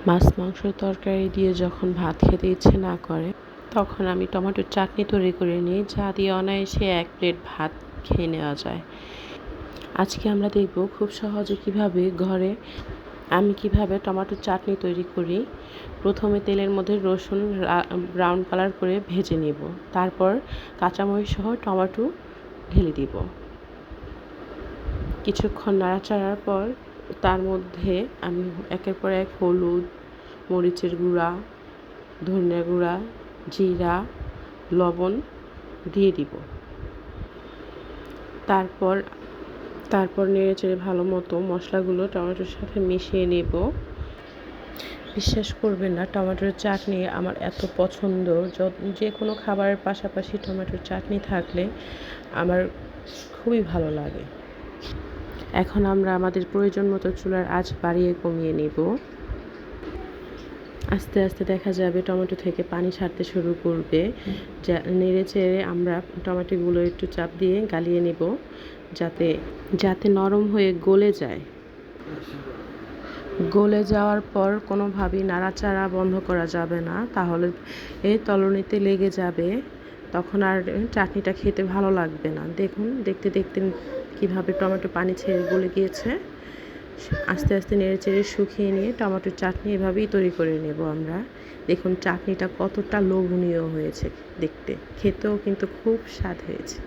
মাছ মাংসের তরকারি দিয়ে যখন ভাত খেতে ইচ্ছে না করে তখন আমি টমেটোর চাটনি তৈরি করে নিই, যা দিয়ে অনায়াসে 1 প্লেট ভাত খেয়ে নেওয়া যায়। আজকে আমরা দেখব খুব সহজে আমি কিভাবে টমেটোর চাটনি তৈরি করি। প্রথমে তেলের মধ্যে রসুন ব্রাউন কালার করে ভেজে নেব, তারপর কাঁচামরিচ সহ টমেটো ঢেলে দিব। কিছুক্ষণ নাড়াচাড়ার পর তার মধ্যে আমি একের পর এক হলুদ, মরিচের গুঁড়া, ধনিয়া গুঁড়া, জিরা, লবণ দিয়ে দিব। তারপর নেড়েচেড়ে ভালো মতো মশলাগুলো টমেটোর সাথে মিশিয়ে নেব। বিশ্বাস করবেন না, টমেটোর চাটনি আমার এত পছন্দ। যে কোনো খাবারের পাশাপাশি টমেটোর চাটনি থাকলে আমার খুবই ভালো লাগে। এখন আমরা আমাদের প্রয়োজন মতো চুলার আঁচ বাড়িয়ে কমিয়ে নেব। আস্তে আস্তে দেখা যাবে টমেটো থেকে পানি ছাড়তে শুরু করবে। নেড়ে চেড়ে আমরা টমেটোগুলো একটু চাপ দিয়ে গালিয়ে নেব, যাতে নরম হয়ে গলে যায়। গলে যাওয়ার পর কোনোভাবেই নাড়াচাড়া বন্ধ করা যাবে না, তাহলে তলানিতে লেগে যাবে। তখন আর চাটনিটা খেতে ভালো লাগবে না। দেখুন, দেখতে দেখতে কীভাবে টমেটো পানি ছেড়ে গলে গিয়েছে। আস্তে আস্তে নেড়েচেড়ে শুকিয়ে নিয়ে টমেটোর চাটনি এভাবেই তৈরি করে নেব আমরা। দেখুন চাটনিটা কতটা লোভনীয় হয়েছে দেখতে, খেতেও কিন্তু খুব স্বাদ হয়েছে।